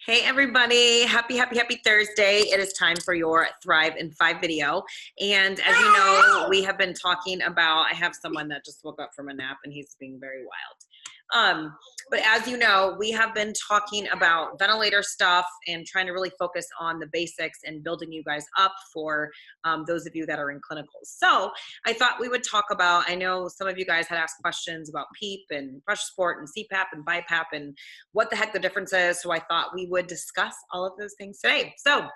Hey everybody, happy Thursday. It is time for your Thrive in 5 video. And as you know, we have been talking about, I have someone that just woke up from a nap and he's being very wild. But as you know, we have been talking about ventilator stuff and trying to really focus on the basics and building you guys up for those of you that are in clinicals. So I thought we would talk about, I know some of you guys had asked questions about PEEP and pressure support and CPAP and BiPAP and what the heck the difference is. So I thought we would discuss all of those things today. So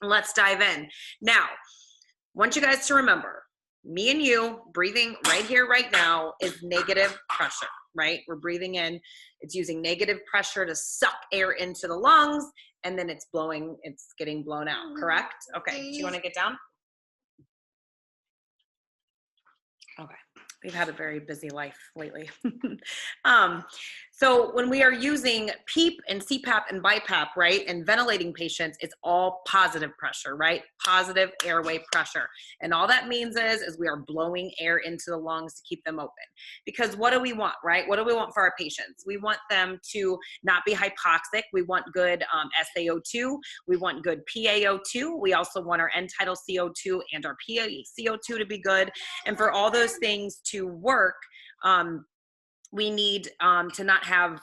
let's dive in. Now, I want you guys to remember, me and you breathing right here, right now is negative pressure, right? We're breathing in, it's using negative pressure to suck air into the lungs, and then it's getting blown out, correct? Okay, do you want to get down? Okay, we've had a very busy life lately. So when we are using PEEP and CPAP and BiPAP, right, and ventilating patients, it's all positive pressure, right? Positive airway pressure. And all that means is we are blowing air into the lungs to keep them open. Because what do we want, right? What do we want for our patients? We want them to not be hypoxic. We want good SaO2. We want good PaO2. We also want our end tidal CO2 and our PaCO2 to be good. And for all those things to work, we need to not have,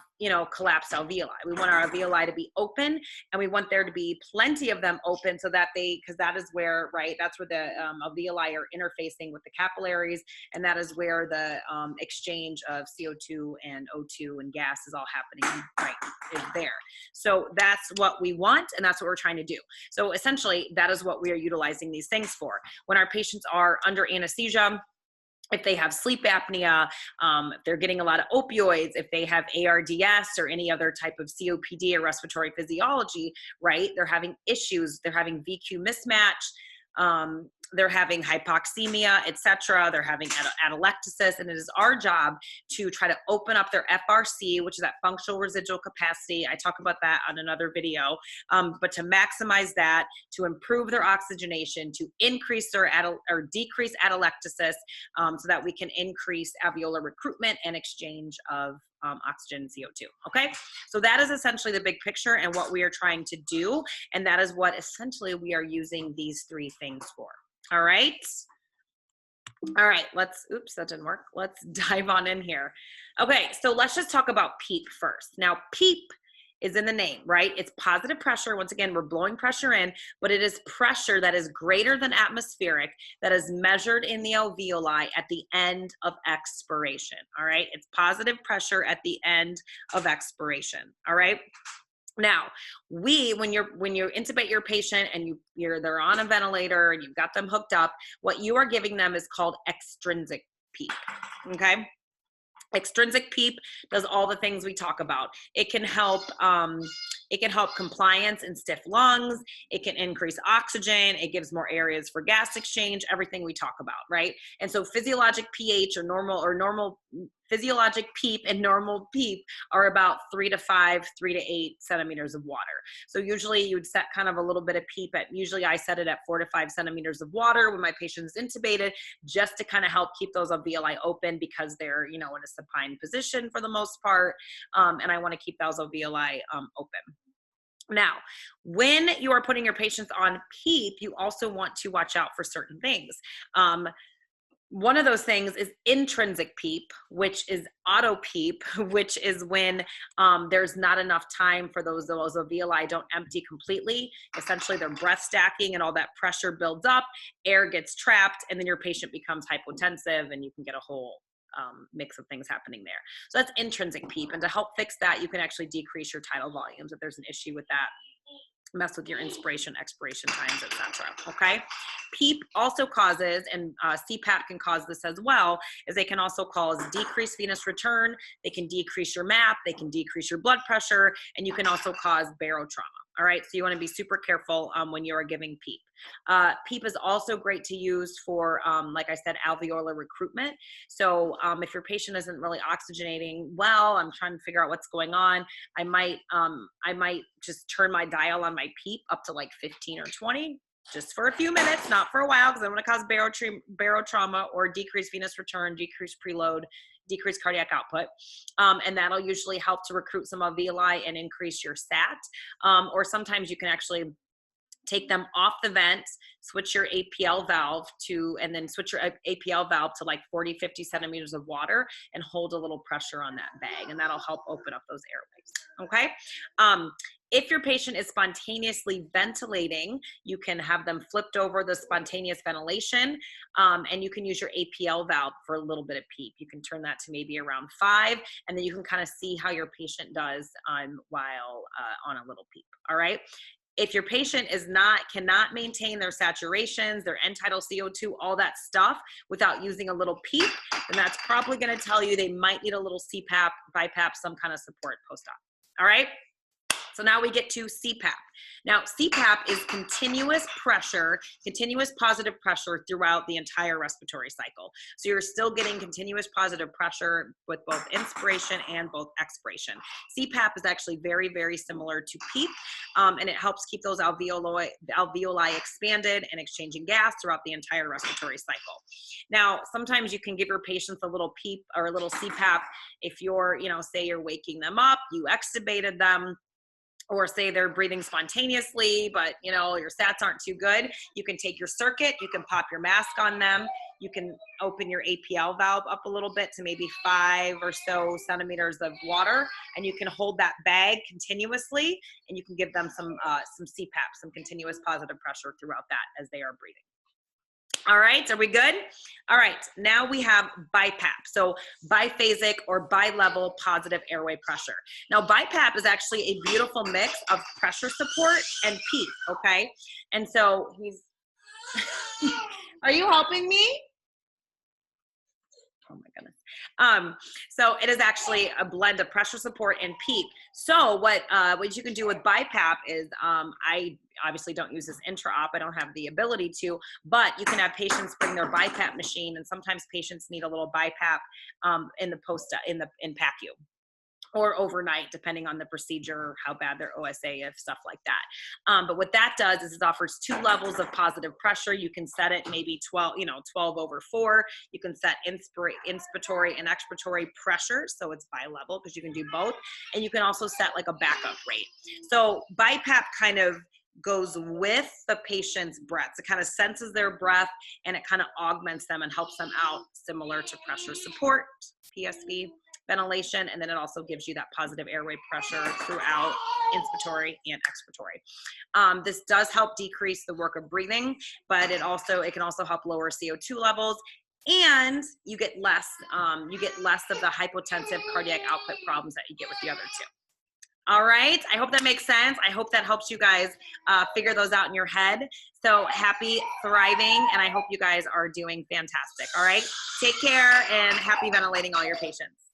collapsed alveoli. We want our alveoli to be open, and we want there to be plenty of them open so that because that is where, right, that's where the alveoli are interfacing with the capillaries, and that is where the exchange of CO2 and O2 and gas is all happening, right, is there. So that's what we want, and that's what we're trying to do. So essentially, that is what we are utilizing these things for. When our patients are under anesthesia, if they have sleep apnea, if they're getting a lot of opioids, if they have ARDS or any other type of COPD or respiratory physiology, right? They're having issues. They're having VQ mismatch. They're having hypoxemia, etc. They're having atelectasis, and it is our job to try to open up their FRC, which is that functional residual capacity. I talk about that on another video, but to maximize that, to improve their oxygenation, to increase their or decrease atelectasis, so that we can increase alveolar recruitment and exchange of oxygen and CO2. Okay, so that is essentially the big picture and what we are trying to do, and that is what essentially we are using these three things for. All right, oops, that didn't work. Let's dive on in here. Okay, so let's just talk about PEEP first. Now, PEEP is in the name, right? It's positive pressure. Once again, we're blowing pressure in, but it is pressure that is greater than atmospheric that is measured in the alveoli at the end of expiration, all right? It's positive pressure at the end of expiration, all right? Now, when you intubate your patient and they're on a ventilator and you've got them hooked up, what you are giving them is called extrinsic PEEP, okay? Extrinsic PEEP does all the things we talk about. It can help compliance in stiff lungs. It can increase oxygen. It gives more areas for gas exchange, everything we talk about, right? And so physiologic pH or normal physiologic PEEP and normal PEEP are about 3 to 5, 3 to 8 centimeters of water. So usually you would set kind of a little bit of PEEP usually I set it at 4 to 5 centimeters of water when my patient is intubated, just to kind of help keep those alveoli open because they're, in a supine position for the most part. And I want to keep those alveoli open. Now, when you are putting your patients on PEEP, you also want to watch out for certain things. One of those things is intrinsic PEEP, which is auto PEEP, which is when there's not enough time for those alveoli don't empty completely. Essentially, they're breath stacking and all that pressure builds up, air gets trapped, and then your patient becomes hypotensive and you can get a whole mix of things happening there. So that's intrinsic PEEP. And to help fix that, you can actually decrease your tidal volumes if there's an issue with that. Mess with your inspiration, expiration times, etc. Okay. PEEP also causes, and CPAP can cause this as well, is they can also cause decreased venous return. They can decrease your MAP. They can decrease your blood pressure, and you can also cause barotrauma. All right, so you want to be super careful when you are giving PEEP. PEEP is also great to use for, like I said, alveolar recruitment. So if your patient isn't really oxygenating well, I'm trying to figure out what's going on, I might just turn my dial on my PEEP up to like 15 or 20, just for a few minutes, not for a while, because I don't want to cause barotrauma or decrease venous return, decrease preload, decrease cardiac output. And that'll usually help to recruit some alveoli and increase your SAT. Or sometimes you can actually take them off the vent, switch your APL valve to, and then switch your APL valve to like 40, 50 centimeters of water and hold a little pressure on that bag. And that'll help open up those airways, okay? If your patient is spontaneously ventilating, you can have them flipped over the spontaneous ventilation, and you can use your APL valve for a little bit of PEEP. You can turn that to maybe around 5, and then you can kind of see how your patient does while on a little PEEP, all right? If your patient cannot maintain their saturations, their end tidal CO2, all that stuff without using a little PEEP, then that's probably going to tell you they might need a little CPAP, BiPAP, some kind of support post-op. All right? So now we get to CPAP. Now, CPAP is continuous pressure, continuous positive pressure throughout the entire respiratory cycle. So you're still getting continuous positive pressure with both inspiration and both expiration. CPAP is actually very, very similar to PEEP, and it helps keep those alveoli expanded and exchanging gas throughout the entire respiratory cycle. Now, sometimes you can give your patients a little PEEP or a little CPAP if you're, say you're waking them up, you extubated them, or say they're breathing spontaneously, but your sats aren't too good. You can take your circuit, you can pop your mask on them, you can open your APL valve up a little bit to maybe 5 or so centimeters of water, and you can hold that bag continuously, and you can give them some CPAP, some continuous positive pressure throughout that as they are breathing. All right, are we good? All right, now we have BiPAP, so biphasic or bi-level positive airway pressure. Now, BiPAP is actually a beautiful mix of pressure support and PEEP, okay? And so are you helping me? Oh my goodness. So it is actually a blend of pressure support and PEEP. So what you can do with BiPAP is, I obviously don't use this intra-op, I don't have the ability to, but you can have patients bring their BiPAP machine, and sometimes patients need a little BiPAP in PACU, or overnight, depending on the procedure, how bad their OSA is, stuff like that. But what that does is it offers 2 levels of positive pressure. You can set it maybe 12 over 4. You can set inspiratory and expiratory pressure, so it's bi-level because you can do both. And you can also set like a backup rate. So BiPAP kind of goes with the patient's breaths. It kind of senses their breath, and it kind of augments them and helps them out, similar to pressure support, PSV, ventilation, and then it also gives you that positive airway pressure throughout inspiratory and expiratory. This does help decrease the work of breathing, but it can also help lower CO2 levels, and you get less of the hypotensive cardiac output problems that you get with the other 2. All right, I hope that makes sense. I hope that helps you guys figure those out in your head. So happy thriving, and I hope you guys are doing fantastic. All right, take care, and happy ventilating all your patients.